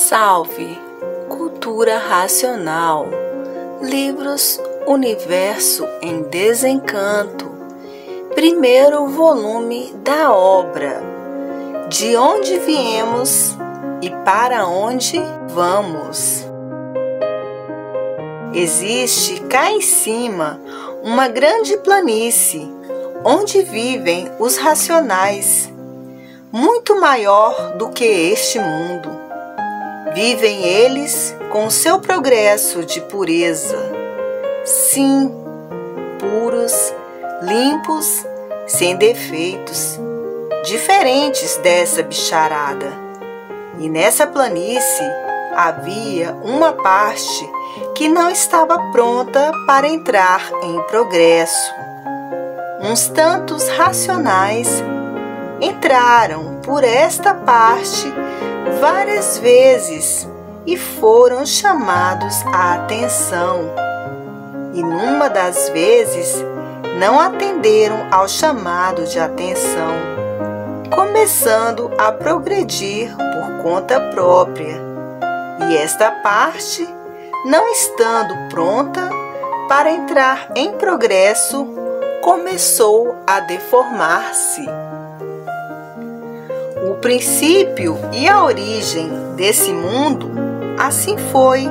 Salve, Cultura Racional, Livros Universo em Desencanto, primeiro volume da obra De Onde Viemos e Para Onde Vamos. Existe cá em cima uma grande planície onde vivem os racionais, muito maior do que este mundo. Vivem eles com seu progresso de pureza, sim, puros, limpos, sem defeitos, diferentes dessa bicharada. E nessa planície havia uma parte que não estava pronta para entrar em progresso. Uns tantos racionais entraram por esta parte várias vezes e foram chamados à atenção. E numa das vezes não atenderam ao chamado de atenção, começando a progredir por conta própria. E esta parte, não estando pronta para entrar em progresso, começou a deformar-se. O princípio e a origem desse mundo assim foi,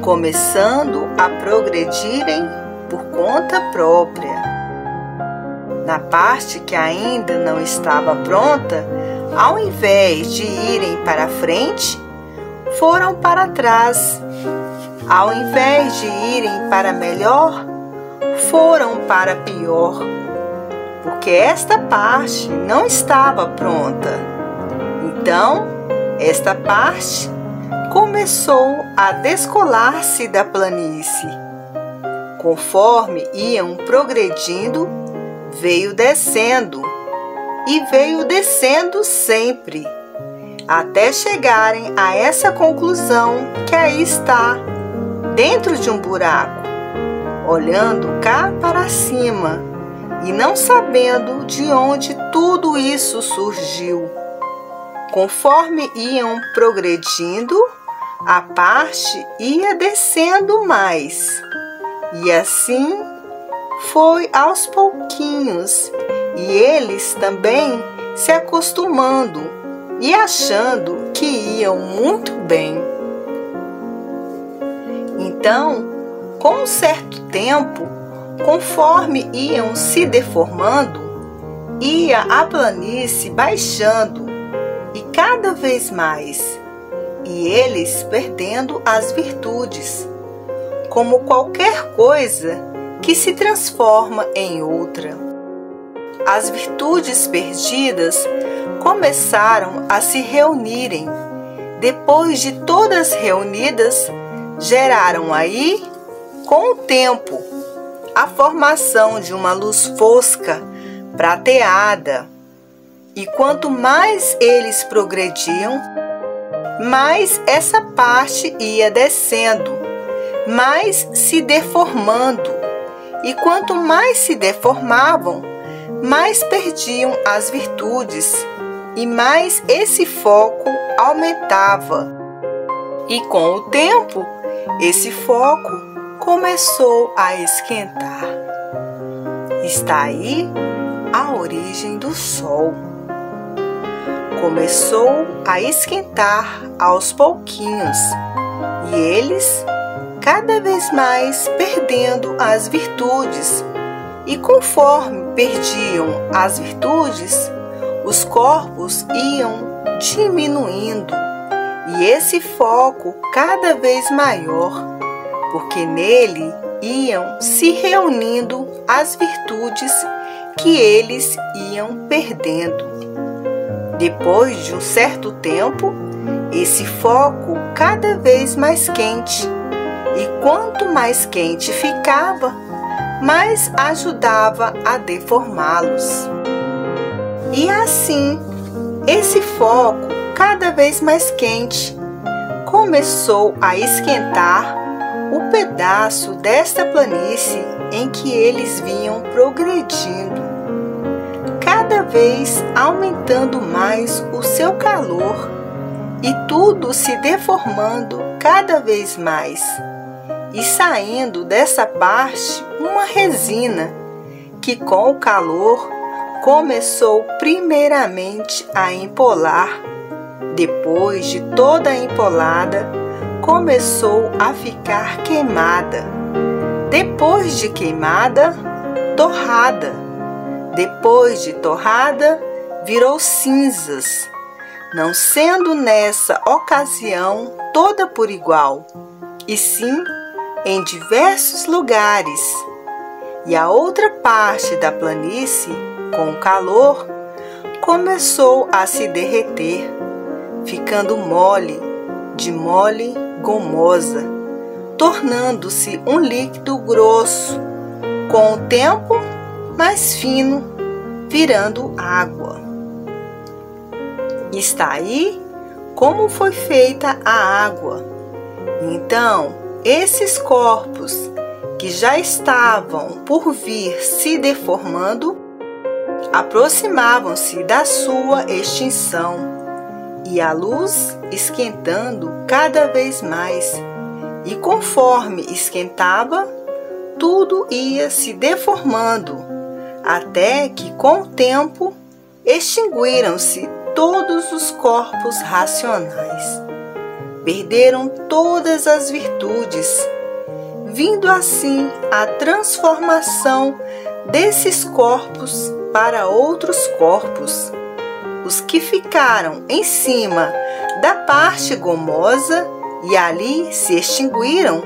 começando a progredirem por conta própria. Na parte que ainda não estava pronta, ao invés de irem para frente, foram para trás. Ao invés de irem para melhor, foram para pior. Porque esta parte não estava pronta. Então, esta parte começou a descolar-se da planície. Conforme iam progredindo, veio descendo, e veio descendo sempre, até chegarem a essa conclusão que aí está, dentro de um buraco, olhando cá para cima, e não sabendo de onde tudo isso surgiu. Conforme iam progredindo, a parte ia descendo mais. E assim foi aos pouquinhos, e eles também se acostumando e achando que iam muito bem. Então, com um certo tempo, conforme iam se deformando, ia a planície baixando e cada vez mais, e eles perdendo as virtudes, como qualquer coisa que se transforma em outra. As virtudes perdidas começaram a se reunirem. Depois de todas reunidas, geraram aí, com o tempo, a formação de uma luz fosca, prateada. E quanto mais eles progrediam, mais essa parte ia descendo, mais se deformando. E quanto mais se deformavam, mais perdiam as virtudes, e mais esse foco aumentava. E com o tempo, esse foco começou a esquentar. Está aí a origem do Sol. Começou a esquentar aos pouquinhos, e eles cada vez mais perdendo as virtudes. E conforme perdiam as virtudes, os corpos iam diminuindo, e esse foco cada vez maior, porque nele iam se reunindo as virtudes que eles iam perdendo. Depois de um certo tempo, esse foco cada vez mais quente, e quanto mais quente ficava, mais ajudava a deformá-los. E assim, esse foco cada vez mais quente começou a esquentar o pedaço desta planície em que eles vinham progredindo, cada vez aumentando mais o seu calor e tudo se deformando cada vez mais, e saindo dessa parte uma resina que com o calor começou primeiramente a empolar. Depois de toda a empolada, começou a ficar queimada. Depois de queimada, torrada. Depois de torrada, virou cinzas, não sendo nessa ocasião toda por igual, e sim em diversos lugares. E a outra parte da planície, com o calor, começou a se derreter, ficando mole, de mole gomosa, tornando-se um líquido grosso, com o tempo mais fino, virando água. Está aí como foi feita a água. Então, esses corpos que já estavam por vir se deformando, aproximavam-se da sua extinção, e a luz esquentando cada vez mais, e conforme esquentava, tudo ia se deformando, até que com o tempo extinguiram-se todos os corpos racionais. Perderam todas as virtudes, vindo assim a transformação desses corpos para outros corpos. Os que ficaram em cima da parte gomosa e ali se extinguiram,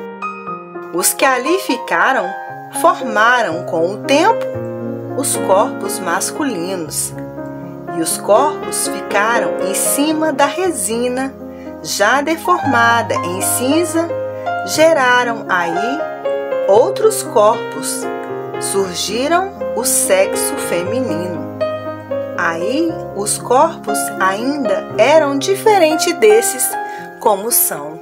os que ali ficaram formaram com o tempo os corpos masculinos, e os corpos ficaram em cima da resina já deformada em cinza, geraram aí outros corpos, surgiram o sexo feminino. Aí os corpos ainda eram diferentes desses como são.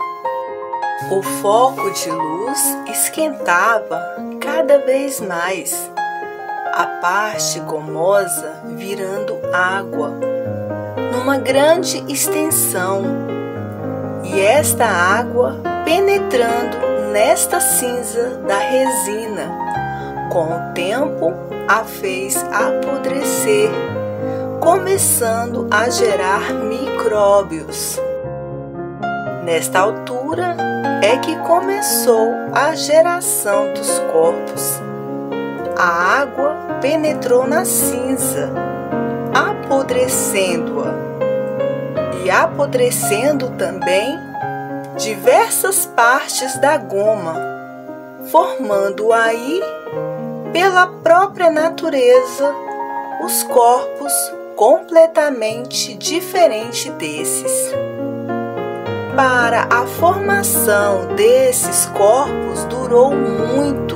O foco de luz esquentava cada vez mais, a parte gomosa virando água, numa grande extensão, e esta água penetrando nesta cinza da resina, com o tempo a fez apodrecer, começando a gerar micróbios. Nesta altura é que começou a geração dos corpos. A água penetrou na cinza, apodrecendo-a, e apodrecendo também diversas partes da goma, formando aí, pela própria natureza, os corpos completamente diferentes desses. Para a formação desses corpos durou muito,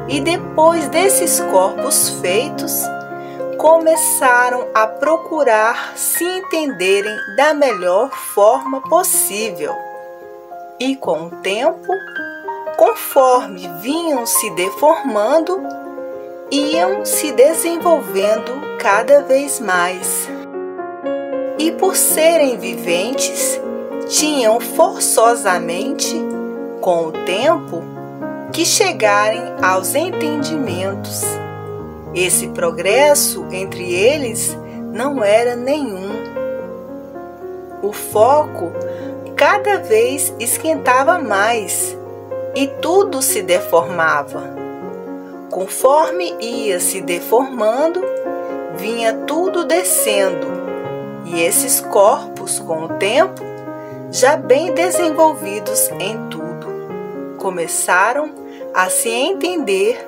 e depois desses corpos feitos, começaram a procurar se entenderem da melhor forma possível. E com o tempo, conforme vinham se deformando, iam se desenvolvendo cada vez mais. E por serem viventes, tinham forçosamente, com o tempo, que chegarem aos entendimentos. Esse progresso entre eles não era nenhum. O foco cada vez esquentava mais e tudo se deformava. Conforme ia se deformando, vinha tudo descendo, e esses corpos, com o tempo, já bem desenvolvidos em tudo, começaram a se entender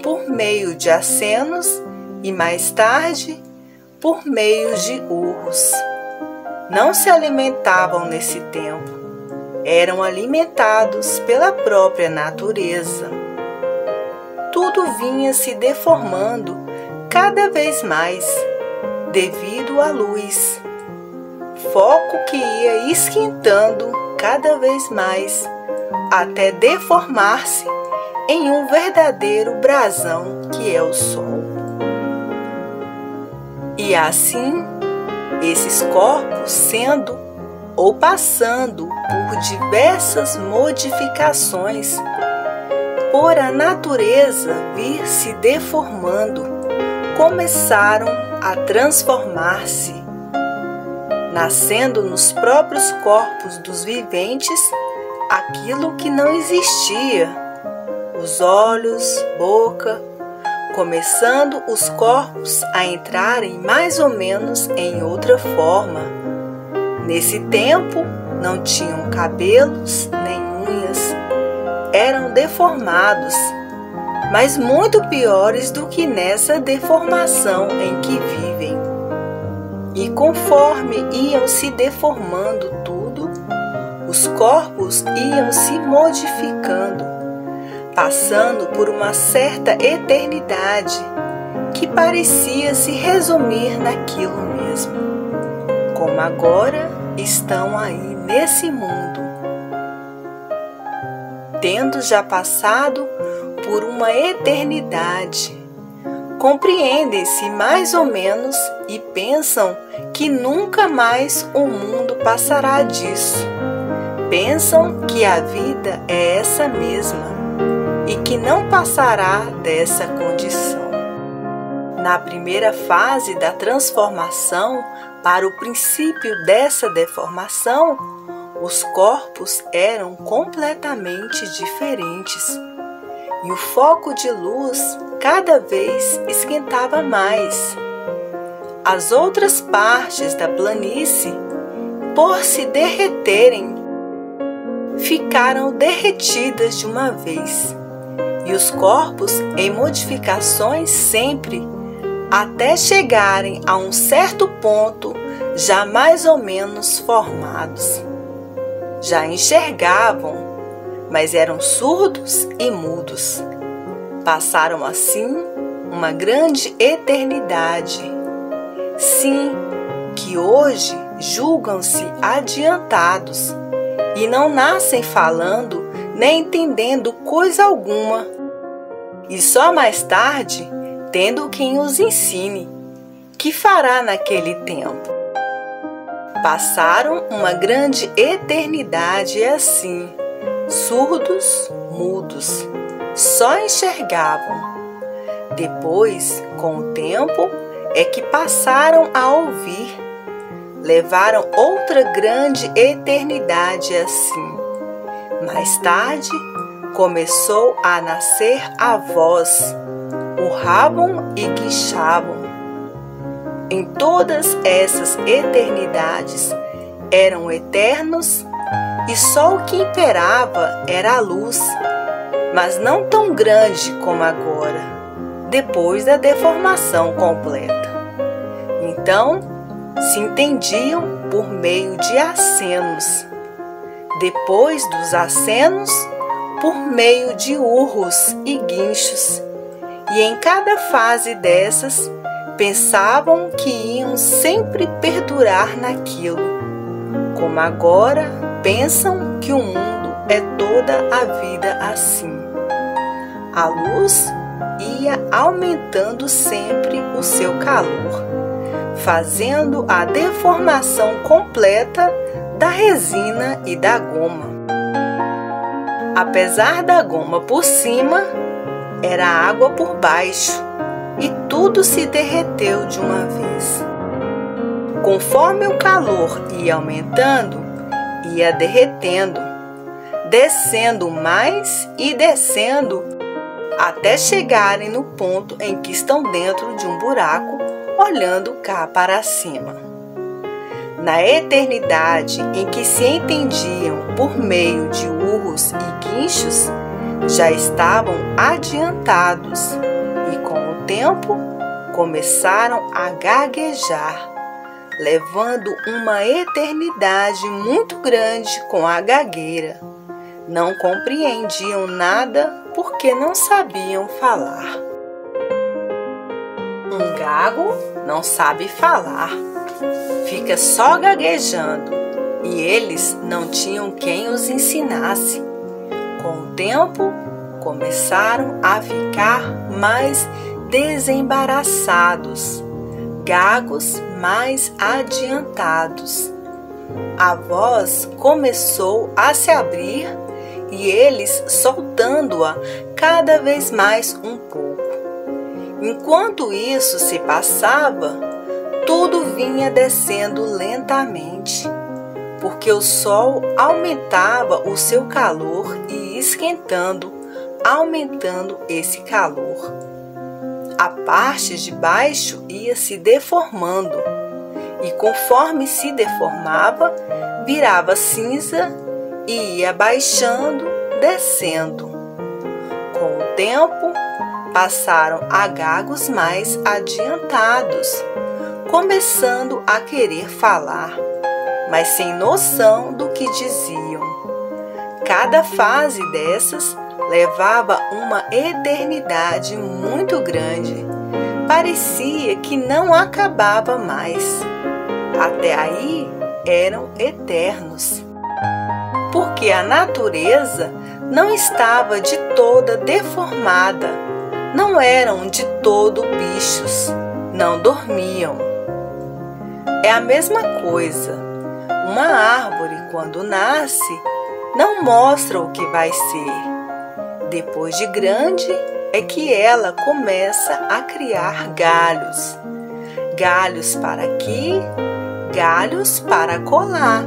por meio de acenos e mais tarde por meio de urros. Não se alimentavam nesse tempo, eram alimentados pela própria natureza. Tudo vinha se deformando cada vez mais devido à luz, foco que ia esquentando cada vez mais até deformar-se em um verdadeiro brasão que é o sol. E assim, esses corpos sendo ou passando por diversas modificações, por a natureza vir se deformando, começaram a transformar-se, nascendo nos próprios corpos dos viventes aquilo que não existia, os olhos, boca, começando os corpos a entrarem mais ou menos em outra forma. Nesse tempo não tinham cabelos nem unhas, eram deformados, mas muito piores do que nessa deformação em que vivem. E conforme iam se deformando tudo, os corpos iam se modificando, passando por uma certa eternidade que parecia se resumir naquilo mesmo, como agora estão aí nesse mundo, tendo já passado por uma eternidade. Compreendem-se mais ou menos e pensam que nunca mais o mundo passará disso. Pensam que a vida é essa mesma e que não passará dessa condição. Na primeira fase da transformação para o princípio dessa deformação, os corpos eram completamente diferentes e o foco de luz cada vez esquentava mais. As outras partes da planície, por se derreterem, ficaram derretidas de uma vez, e os corpos em modificações sempre, até chegarem a um certo ponto já mais ou menos formados. Já enxergavam, mas eram surdos e mudos. Passaram assim uma grande eternidade. Sim, que hoje julgam-se adiantados e não nascem falando nem entendendo coisa alguma, e só mais tarde tendo quem os ensine, que fará naquele tempo. Passaram uma grande eternidade assim, surdos, mudos, só enxergavam. Depois, com o tempo, é que passaram a ouvir. Levaram outra grande eternidade assim. Mais tarde, começou a nascer a voz, urravam e guinchavam. Em todas essas eternidades eram eternos e só o que imperava era a luz, mas não tão grande como agora, depois da deformação completa. Então, se entendiam por meio de acenos. Depois dos acenos, por meio de urros e guinchos. E em cada fase dessas, pensavam que iam sempre perdurar naquilo, como agora pensam que o mundo é toda a vida assim. A luz ia aumentando sempre o seu calor, fazendo a deformação completa da resina e da goma. Apesar da goma por cima, era água por baixo, e tudo se derreteu de uma vez. Conforme o calor ia aumentando, ia derretendo, descendo mais e descendo, até chegarem no ponto em que estão dentro de um buraco, olhando cá para cima. Na eternidade em que se entendiam por meio de urros e guinchos, já estavam adiantados e com o tempo começaram a gaguejar, levando uma eternidade muito grande com a gagueira. Não compreendiam nada porque não sabiam falar. Um gago não sabe falar, fica só gaguejando, e eles não tinham quem os ensinasse. Com o tempo, começaram a ficar mais desembaraçados, gagos mais adiantados. a voz começou a se abrir e eles soltando-a cada vez mais um pouco. Enquanto isso se passava, tudo vinha descendo lentamente, porque o sol aumentava o seu calor e esquentando, aumentando esse calor. A parte de baixo ia se deformando, e conforme se deformava, virava cinza e ia baixando, descendo. Com o tempo, passaram agagos mais adiantados, começando a querer falar, mas sem noção do que diziam. Cada fase dessas levava uma eternidade muito grande. Parecia que não acabava mais. Até aí eram eternos. Porque a natureza não estava de toda deformada, não eram de todo bichos, não dormiam. É a mesma coisa. Uma árvore, quando nasce, não mostra o que vai ser. Depois de grande, é que ela começa a criar galhos. Galhos para aqui, galhos para colar.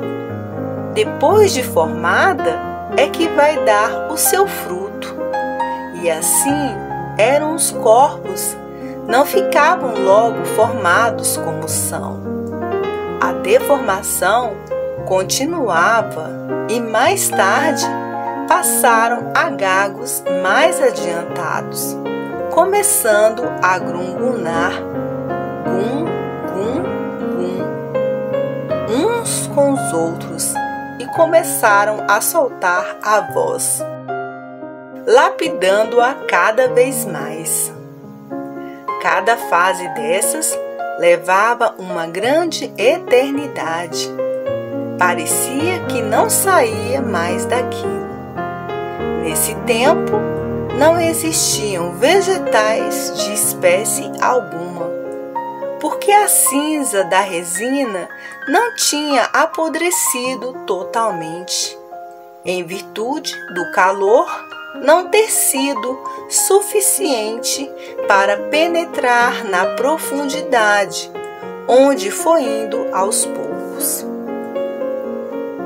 Depois de formada, é que vai dar o seu fruto. E assim eram os corpos, não ficavam logo formados como são. A deformação continuava e mais tarde passaram agagos mais adiantados, começando a grungunar, gum, gum, gum, uns com os outros, e começaram a soltar a voz, lapidando-a cada vez mais. Cada fase dessas levava uma grande eternidade. Parecia que não saía mais daquilo. Nesse tempo, não existiam vegetais de espécie alguma, porque a cinza da resina não tinha apodrecido totalmente, em virtude do calor não ter sido suficiente para penetrar na profundidade, onde foi indo aos poucos.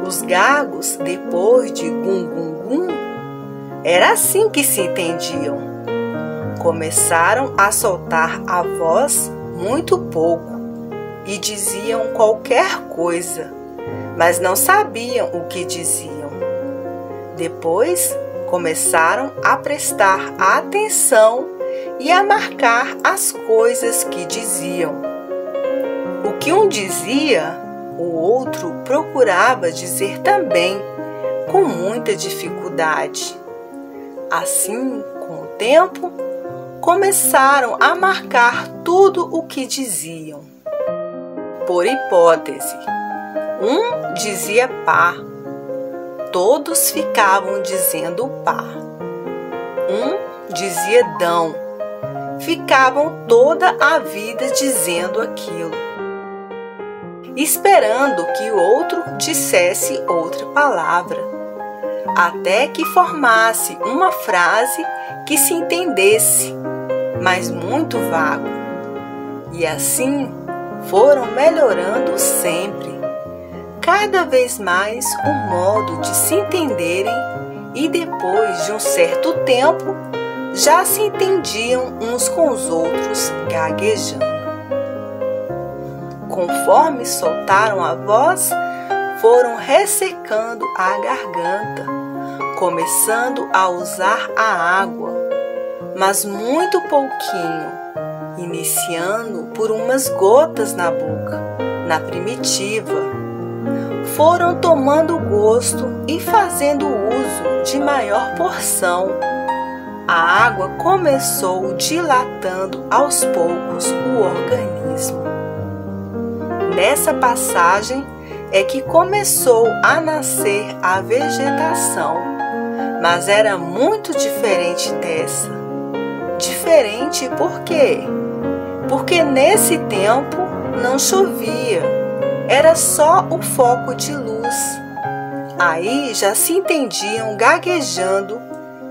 Os gagos, depois de gum-gum-gum, era assim que se entendiam. Começaram a soltar a voz muito pouco e diziam qualquer coisa, mas não sabiam o que diziam. Depois começaram a prestar atenção e a marcar as coisas que diziam. O que um dizia, o outro procurava dizer também, com muita dificuldade. Assim, com o tempo, começaram a marcar tudo o que diziam. Por hipótese, um dizia pá, todos ficavam dizendo pá. Um dizia dão, ficavam toda a vida dizendo aquilo, esperando que o outro dissesse outra palavra, até que formasse uma frase que se entendesse, mas muito vago. E assim foram melhorando sempre, cada vez mais o modo de se entenderem, e depois de um certo tempo já se entendiam uns com os outros, gaguejando. Conforme soltaram a voz, foram ressecando a garganta, começando a usar a água, mas muito pouquinho, iniciando por umas gotas na boca, na primitiva. Foram tomando gosto e fazendo uso de maior porção. A água começou dilatando aos poucos o organismo. Nessa passagem é que começou a nascer a vegetação, mas era muito diferente dessa. Diferente por quê? Porque nesse tempo não chovia, era só o foco de luz. Aí já se entendiam gaguejando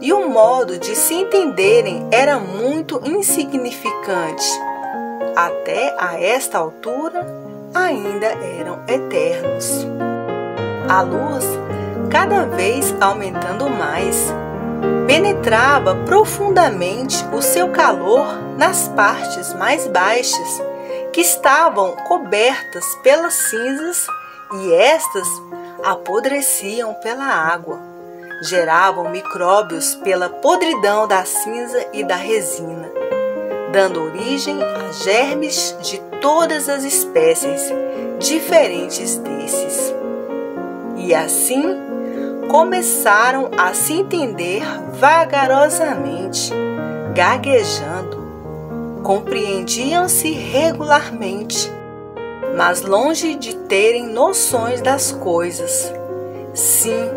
e o modo de se entenderem era muito insignificante. Até a esta altura ainda eram eternos. A luz, cada vez aumentando mais, penetrava profundamente o seu calor nas partes mais baixas, que estavam cobertas pelas cinzas, e estas apodreciam pela água. Geravam micróbios pela podridão da cinza e da resina, dando origem a germes de todas as espécies diferentes desses. E assim começaram a se entender vagarosamente, gaguejando. Compreendiam-se regularmente, mas longe de terem noções das coisas. Sim,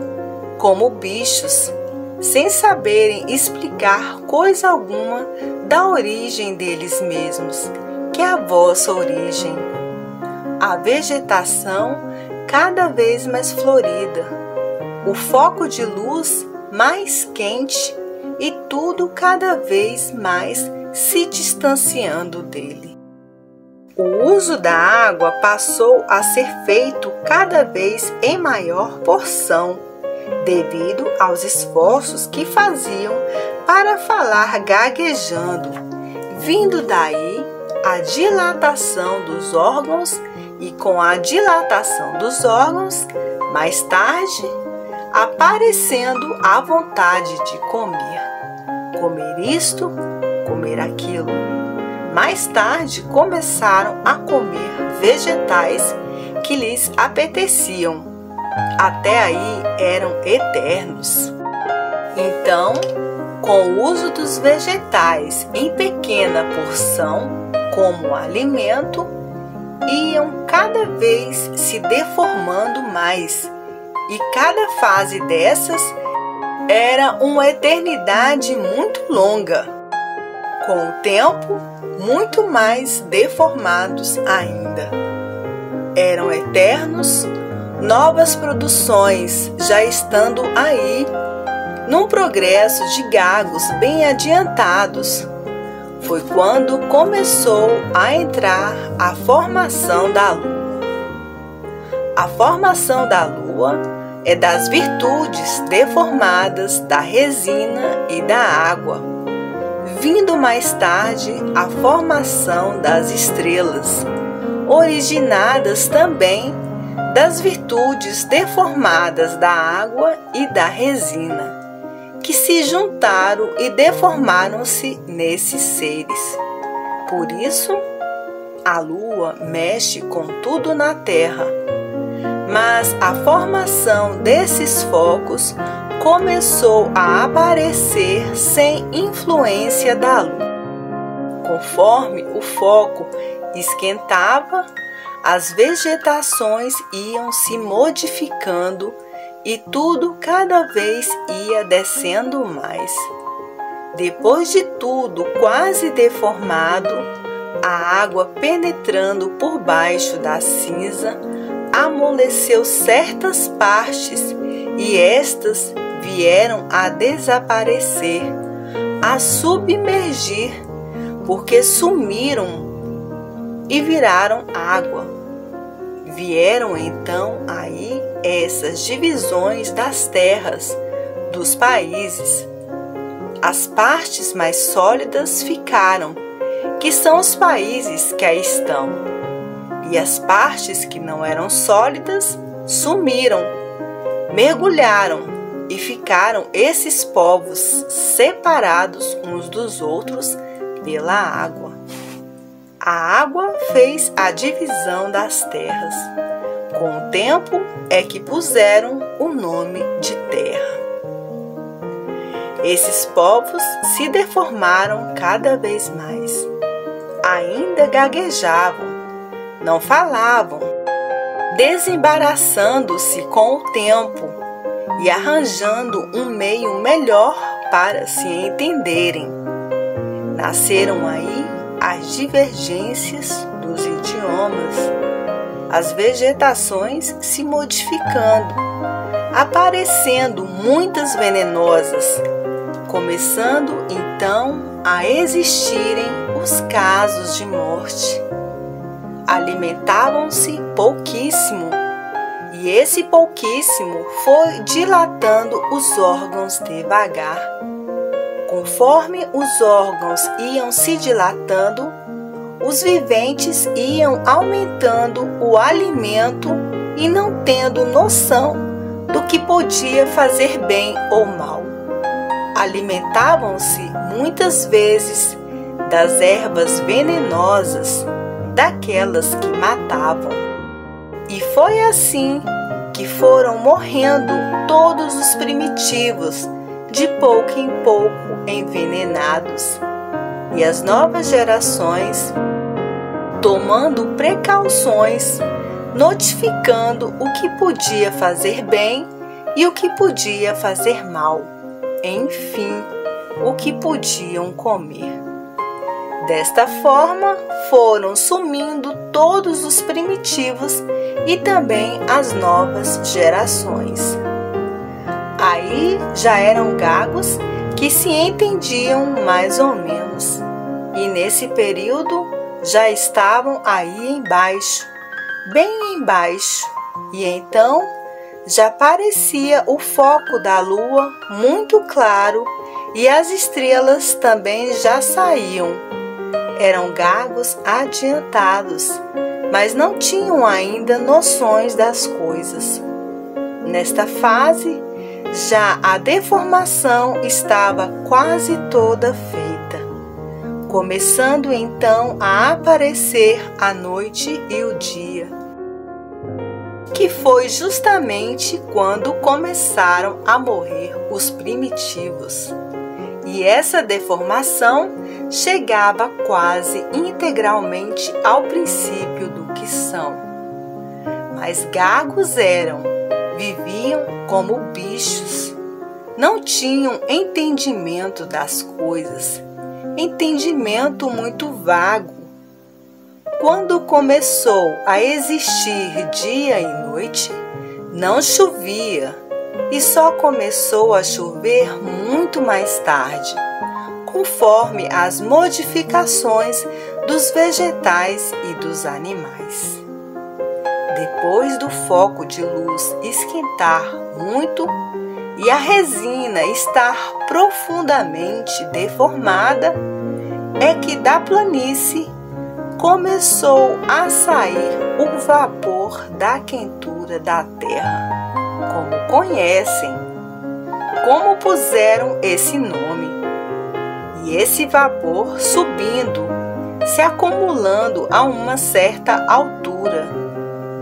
como bichos, sem saberem explicar coisa alguma da origem deles mesmos, que é a vossa origem. A vegetação cada vez mais florida, o foco de luz mais quente e tudo cada vez mais se distanciando dele. O uso da água passou a ser feito cada vez em maior porção, devido aos esforços que faziam para falar gaguejando, vindo daí a dilatação dos órgãos, e com a dilatação dos órgãos, mais tarde, aparecendo a vontade de comer isto, comer aquilo. Mais tarde começaram a comer vegetais que lhes apeteciam. Até aí eram eternos. Então, com o uso dos vegetais em pequena porção como alimento, iam cada vez se deformando mais, e cada fase dessas era uma eternidade muito longa. Com o tempo, muito mais deformados ainda. Eram eternos, novas produções já estando aí, num progresso de gagos bem adiantados. Foi quando começou a entrar a formação da Lua. A formação da Lua é das virtudes deformadas da resina e da água, vindo mais tarde a formação das estrelas, originadas também das virtudes deformadas da água e da resina, que se juntaram e deformaram-se nesses seres. Por isso, a Lua mexe com tudo na Terra, mas a formação desses focos começou a aparecer sem influência da Lua. Conforme o foco esquentava, as vegetações iam se modificando e tudo cada vez ia descendo mais. Depois de tudo quase deformado, a água penetrando por baixo da cinza amoleceu certas partes e estas vieram a desaparecer, a submergir, porque sumiram e viraram água. Vieram então aí essas divisões das terras, dos países. As partes mais sólidas ficaram, que são os países que aí estão, e as partes que não eram sólidas sumiram, mergulharam e ficaram esses povos separados uns dos outros pela água. A água fez a divisão das terras. Com o tempo é que puseram o nome de terra. Esses povos se deformaram cada vez mais. Ainda gaguejavam, não falavam, desembaraçando-se com o tempo e arranjando um meio melhor para se entenderem. Nasceram aí as divergências dos idiomas. as vegetações se modificando, aparecendo muitas venenosas, começando então a existirem os casos de morte. Alimentavam-se pouquíssimo, e esse pouquíssimo foi dilatando os órgãos devagar. Conforme os órgãos iam se dilatando, os viventes iam aumentando o alimento e não tendo noção do que podia fazer bem ou mal. Alimentavam-se muitas vezes das ervas venenosas, daquelas que matavam. E foi assim que foram morrendo todos os primitivos, de pouco em pouco envenenados. E as novas gerações, tomando precauções, notificando o que podia fazer bem e o que podia fazer mal, enfim, o que podiam comer. Desta forma, foram sumindo todos os primitivos e também as novas gerações. Aí já eram gagos que se entendiam mais ou menos, e nesse período já estavam aí embaixo, bem embaixo, e então já parecia o foco da lua muito claro e as estrelas também já saíam. Eram gagos adiantados, mas não tinham ainda noções das coisas. Nesta fase, já a deformação estava quase toda feita, começando então a aparecer a noite e o dia, que foi justamente quando começaram a morrer os primitivos. E essa deformação chegava quase integralmente ao princípio do que são. Mas gagos eram, viviam como bichos, não tinham entendimento das coisas, entendimento muito vago. Quando começou a existir dia e noite, não chovia, e só começou a chover muito mais tarde, conforme as modificações dos vegetais e dos animais. Depois do foco de luz esquentar muito e a resina estar profundamente deformada, é que da planície começou a sair o vapor da quentura da terra, como conhecem, como puseram esse nome. E esse vapor subindo, se acumulando a uma certa altura,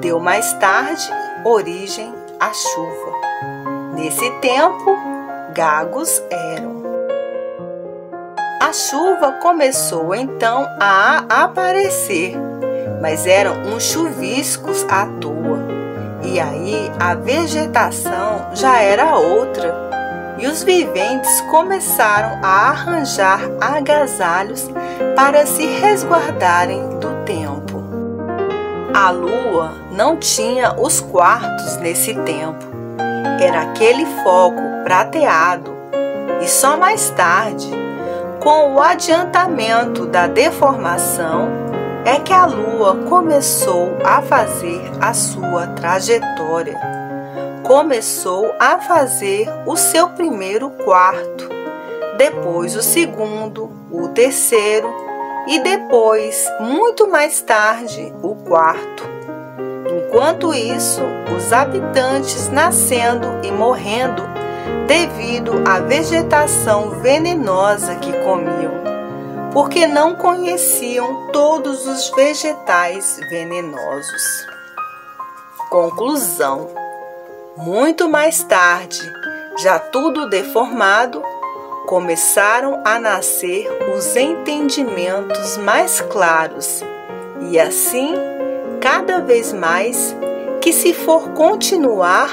deu mais tarde origem à chuva. Nesse tempo, gagos eram. A chuva começou então a aparecer, mas eram uns chuviscos à toa. E aí a vegetação já era outra, e os viventes começaram a arranjar agasalhos para se resguardarem do tempo. A lua não tinha os quartos nesse tempo, era aquele foco prateado, e só mais tarde, com o adiantamento da deformação, é que a lua começou a fazer a sua trajetória, começou a fazer o seu primeiro quarto, depois o segundo, o terceiro e depois, muito mais tarde, o quarto. Enquanto isso, os habitantes nascendo e morrendo devido à vegetação venenosa que comiam, porque não conheciam todos os vegetais venenosos. Conclusão: muito mais tarde, já tudo deformado, começaram a nascer os entendimentos mais claros, e assim, cada vez mais, que se for continuar,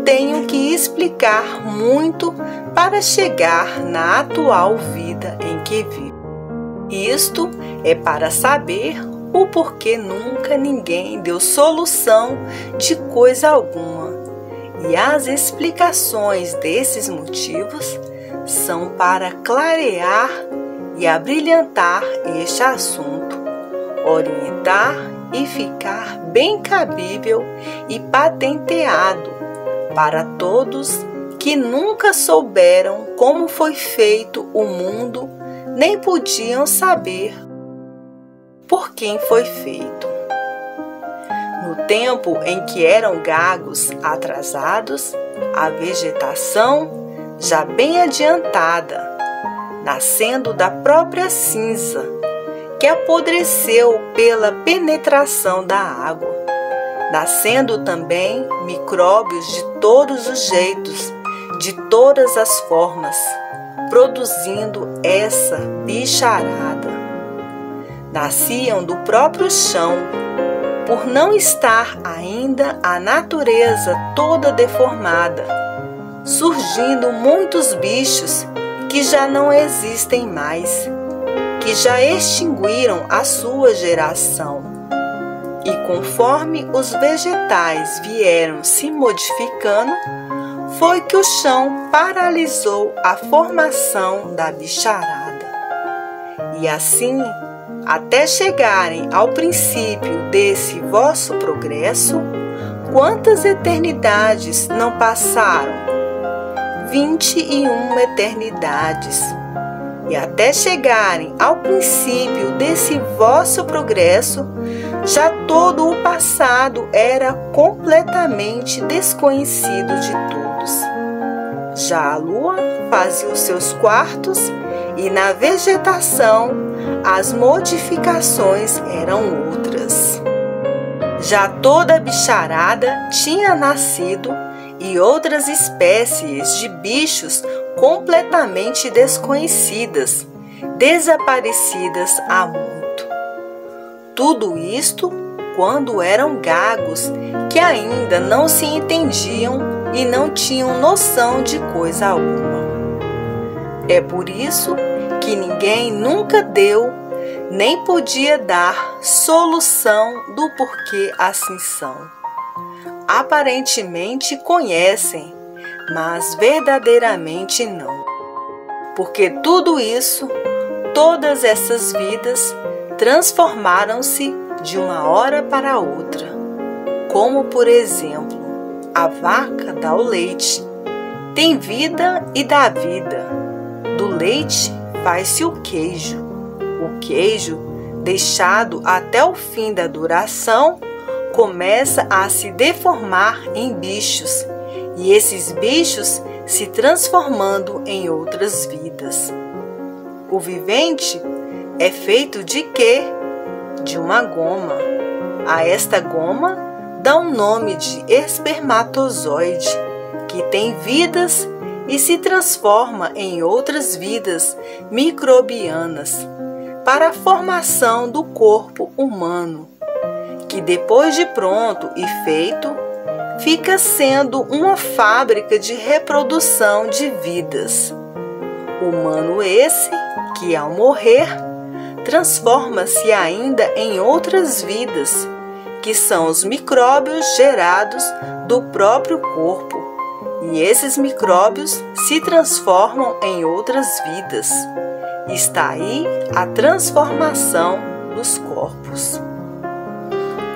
tenho que explicar muito para chegar na atual vida em que vivo. Isto é para saber o porquê nunca ninguém deu solução de coisa alguma. E as explicações desses motivos são para clarear e abrilhantar este assunto, orientar e ficar bem cabível e patenteado para todos que nunca souberam como foi feito o mundo, nem podiam saber por quem foi feito. No tempo em que eram gagos atrasados, a vegetação já bem adiantada, nascendo da própria cinza, que apodreceu pela penetração da água, nascendo também micróbios de todos os jeitos, de todas as formas, produzindo essa bicharada. Nasciam do próprio chão, por não estar ainda a natureza toda deformada, surgindo muitos bichos que já não existem mais, que já extinguiram a sua geração. E conforme os vegetais vieram se modificando, foi que o chão paralisou a formação da bicharada. E assim, até chegarem ao princípio desse vosso progresso, quantas eternidades não passaram? 21 eternidades. E até chegarem ao princípio desse vosso progresso, já todo o passado era completamente desconhecido de todos. Já a lua fazia os seus quartos e na vegetação as modificações eram outras. Já toda a bicharada tinha nascido e outras espécies de bichos completamente desconhecidas, desaparecidas há muito. Tudo isto quando eram gagos que ainda não se entendiam e não tinham noção de coisa alguma. É por isso que ninguém nunca deu, nem podia dar solução do porquê assim são. Aparentemente conhecem, mas verdadeiramente não. Porque tudo isso, todas essas vidas, transformaram-se de uma hora para outra. Como, por exemplo, a vaca dá o leite, tem vida e dá vida. Do leite faz-se o queijo. O queijo, deixado até o fim da duração, começa a se deformar em bichos, e esses bichos se transformando em outras vidas. O vivente é feito de quê? De uma goma. A esta goma dá um nome de espermatozoide, que tem vidas e se transforma em outras vidas microbianas para a formação do corpo humano, que depois de pronto e feito, fica sendo uma fábrica de reprodução de vidas. Humano esse que, ao morrer, transforma-se ainda em outras vidas, que são os micróbios gerados do próprio corpo, e esses micróbios se transformam em outras vidas. Está aí a transformação dos corpos.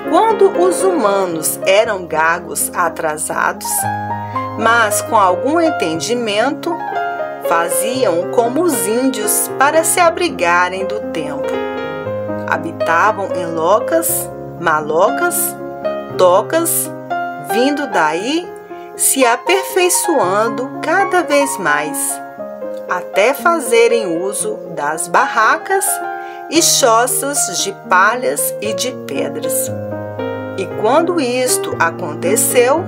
Quando os humanos eram gagos atrasados, mas com algum entendimento, faziam como os índios para se abrigarem do tempo. Habitavam em locas, malocas, tocas, vindo daí, se aperfeiçoando cada vez mais, até fazerem uso das barracas e choças de palhas e de pedras. E quando isto aconteceu,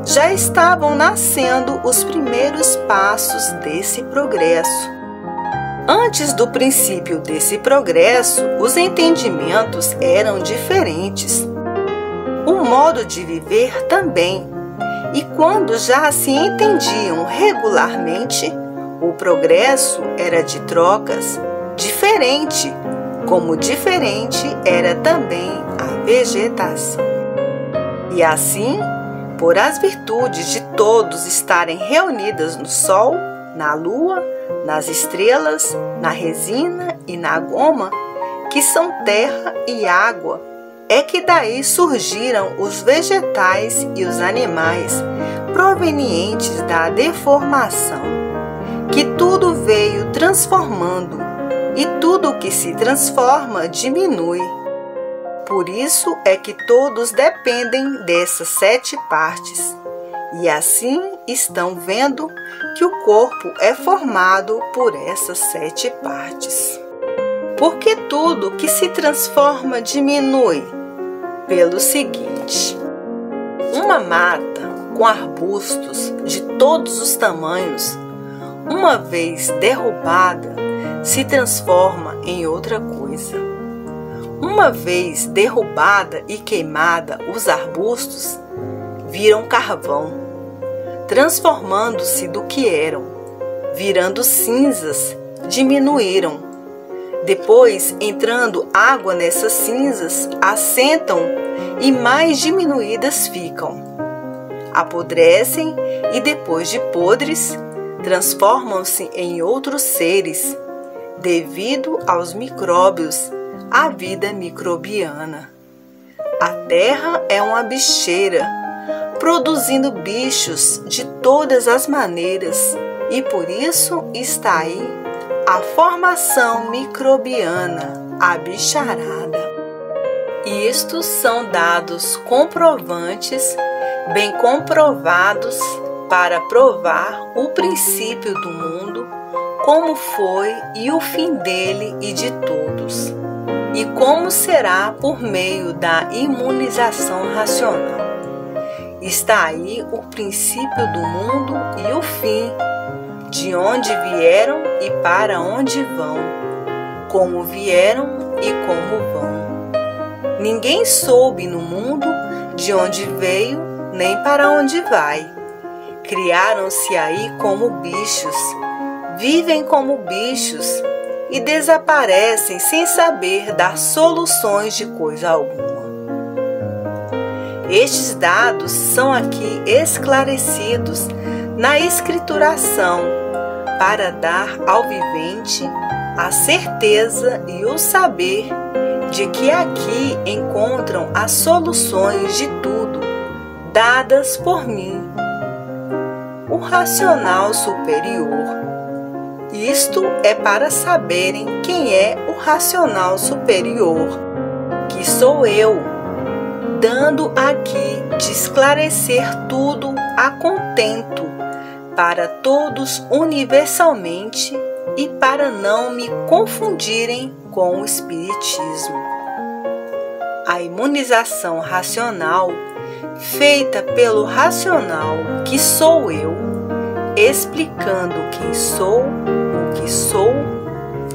já estavam nascendo os primeiros passos desse progresso. Antes do princípio desse progresso, os entendimentos eram diferentes. O modo de viver também. E quando já se entendiam regularmente, o progresso era de trocas, diferente, como diferente era também a vegetação. E assim, por as virtudes de todos estarem reunidas no sol, na lua, nas estrelas, na resina e na goma, que são terra e água, é que daí surgiram os vegetais e os animais provenientes da deformação, que tudo veio transformando, e tudo que se transforma diminui. Por isso é que todos dependem dessas 7 partes, e assim estão vendo que o corpo é formado por essas 7 partes. Porque tudo que se transforma diminui? Pelo seguinte: uma mata com arbustos de todos os tamanhos, uma vez derrubada, se transforma em outra coisa. Uma vez derrubada e queimada, os arbustos viram carvão, transformando-se do que eram, virando cinzas, diminuíram. Depois, entrando água nessas cinzas, assentam e mais diminuídas ficam. Apodrecem e, depois de podres, transformam-se em outros seres, devido aos micróbios, à vida microbiana. A terra é uma bicheira, produzindo bichos de todas as maneiras, e por isso está aí a formação microbiana, a bicharada. Isto são dados comprovantes, bem comprovados, para provar o princípio do mundo, como foi e o fim dele e de todos, e como será por meio da imunização racional. Está aí o princípio do mundo e o fim, de onde vieram e para onde vão, como vieram e como vão. Ninguém soube no mundo de onde veio nem para onde vai. Criaram-se aí como bichos, vivem como bichos e desaparecem sem saber dar soluções de coisa alguma. Estes dados são aqui esclarecidos na escrituração, para dar ao vivente a certeza e o saber de que aqui encontram as soluções de tudo, dadas por mim, o racional superior. Isto é para saberem quem é o racional superior, que sou eu, dando aqui de esclarecer tudo a contento, para todos universalmente e para não me confundirem com o espiritismo. A imunização racional, feita pelo racional que sou eu, explicando quem sou, o que sou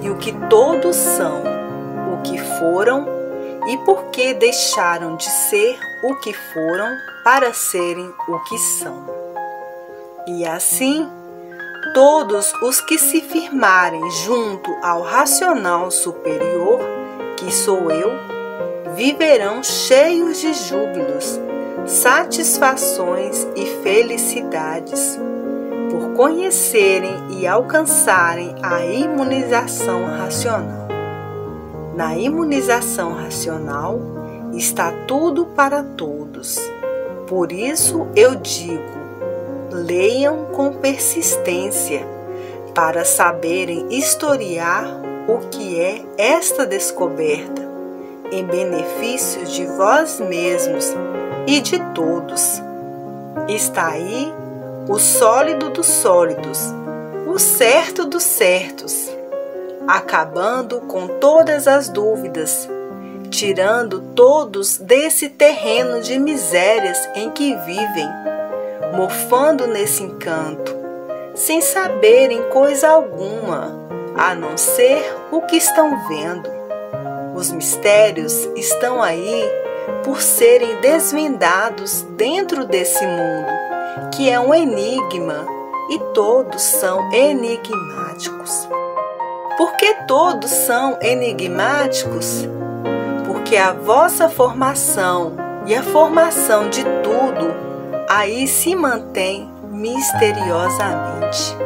e o que todos são, o que foram e por que deixaram de ser o que foram para serem o que são. E assim, todos os que se firmarem junto ao racional superior, que sou eu, viverão cheios de júbilos, satisfações e felicidades, por conhecerem e alcançarem a imunização racional. Na imunização racional está tudo para todos. Por isso eu digo, leiam com persistência, para saberem historiar o que é esta descoberta, em benefício de vós mesmos e de todos. Está aí o sólido dos sólidos, o certo dos certos, acabando com todas as dúvidas, tirando todos desse terreno de misérias em que vivem, mofando nesse encanto, sem saberem coisa alguma, a não ser o que estão vendo. Os mistérios estão aí por serem desvendados dentro desse mundo, que é um enigma, e todos são enigmáticos. Por que todos são enigmáticos? Porque a vossa formação e a formação de tudo aí se mantém misteriosamente.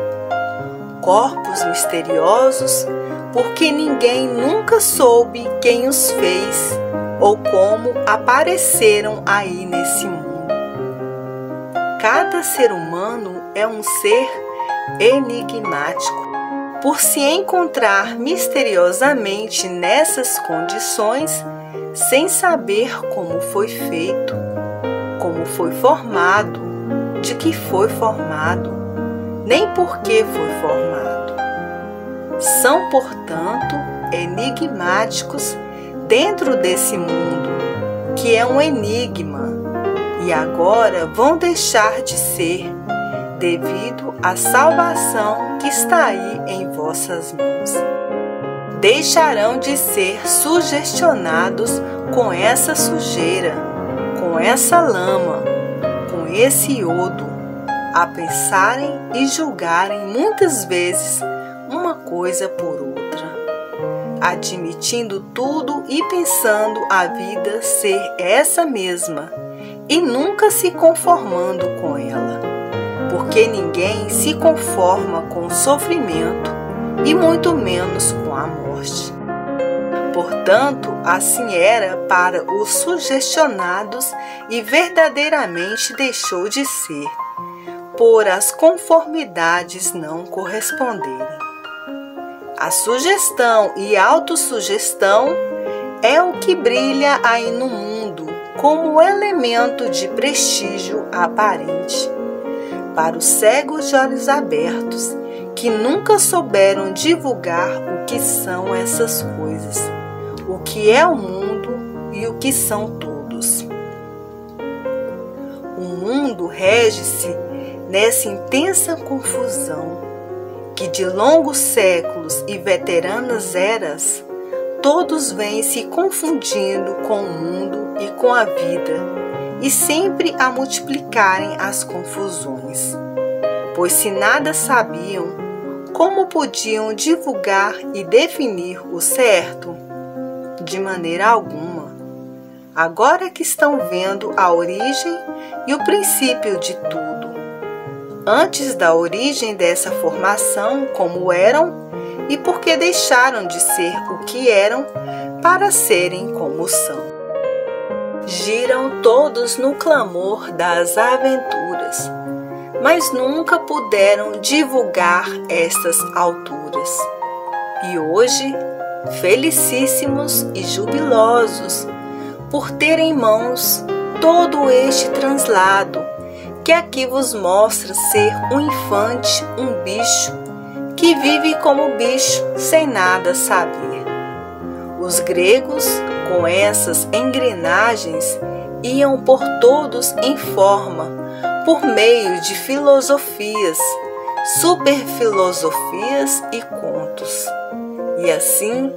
Corpos misteriosos, porque ninguém nunca soube quem os fez ou como apareceram aí nesse mundo. Cada ser humano é um ser enigmático, por se encontrar misteriosamente nessas condições, sem saber como foi feito, como foi formado, de que foi formado, nem por que foi formado. São, portanto, enigmáticos dentro desse mundo, que é um enigma, e agora vão deixar de ser, devido à salvação que está aí em vossas mãos. Deixarão de ser sugestionados com essa sujeira, com essa lama, com esse iodo, a pensarem e julgarem muitas vezes uma coisa por outra, admitindo tudo e pensando a vida ser essa mesma e nunca se conformando com ela, porque ninguém se conforma com o sofrimento e muito menos com a morte. Portanto, assim era para os sugestionados e verdadeiramente deixou de ser, por as conformidades não corresponderem. A sugestão e autossugestão é o que brilha aí no mundo como elemento de prestígio aparente. Para os cegos de olhos abertos, que nunca souberam divulgar o que são essas coisas, o que é o mundo e o que são todos. O mundo rege-se nessa intensa confusão, que de longos séculos e veteranas eras, todos vêm se confundindo com o mundo e com a vida, e sempre a multiplicarem as confusões. Pois se nada sabiam, como podiam divulgar e definir o certo? De maneira alguma. Agora que estão vendo a origem e o princípio de tudo. Antes da origem dessa formação, como eram, e porque deixaram de ser o que eram para serem como são. Giram todos no clamor das aventuras, mas nunca puderam divulgar estas alturas. E hoje, felicíssimos e jubilosos, por ter em mãos todo este translado, que aqui vos mostra ser um infante, um bicho, que vive como bicho sem nada saber. Os gregos, com essas engrenagens, iam por todos em forma, por meio de filosofias, superfilosofias e contos. E assim,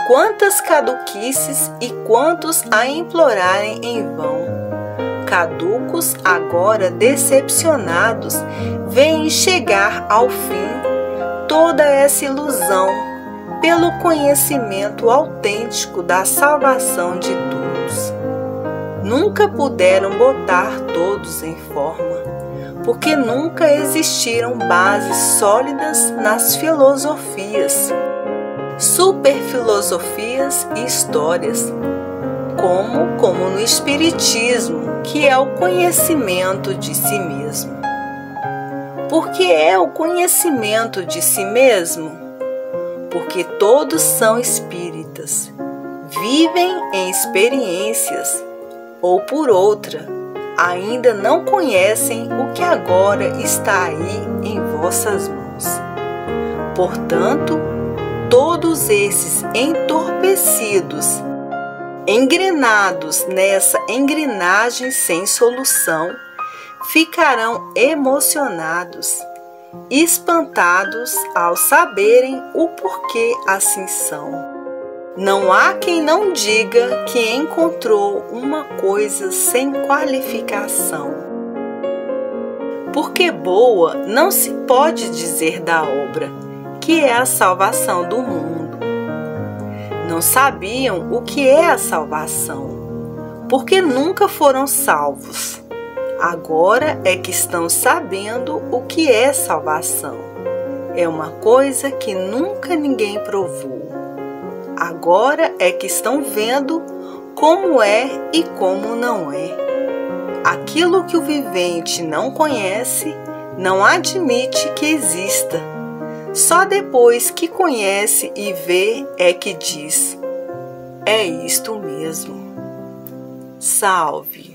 quantas caduquices e quantos a implorarem em vão. Caducos, agora decepcionados, veem chegar ao fim toda essa ilusão pelo conhecimento autêntico da salvação de todos. Nunca puderam botar todos em forma, porque nunca existiram bases sólidas nas filosofias, superfilosofias e histórias, como no Espiritismo, que é o conhecimento de si mesmo. Por que é o conhecimento de si mesmo? Porque todos são espíritas, vivem em experiências, ou por outra, ainda não conhecem o que agora está aí em vossas mãos. Portanto, todos esses entorpecidos, engrenados nessa engrenagem sem solução, ficarão emocionados, espantados ao saberem o porquê assim são. Não há quem não diga que encontrou uma coisa sem qualificação. Porque boa não se pode dizer da obra, que é a salvação do mundo. Não sabiam o que é a salvação, porque nunca foram salvos. Agora é que estão sabendo o que é salvação. É uma coisa que nunca ninguém provou. Agora é que estão vendo como é e como não é. Aquilo que o vivente não conhece, não admite que exista. Só depois que conhece e vê é que diz: é isto mesmo. Salve!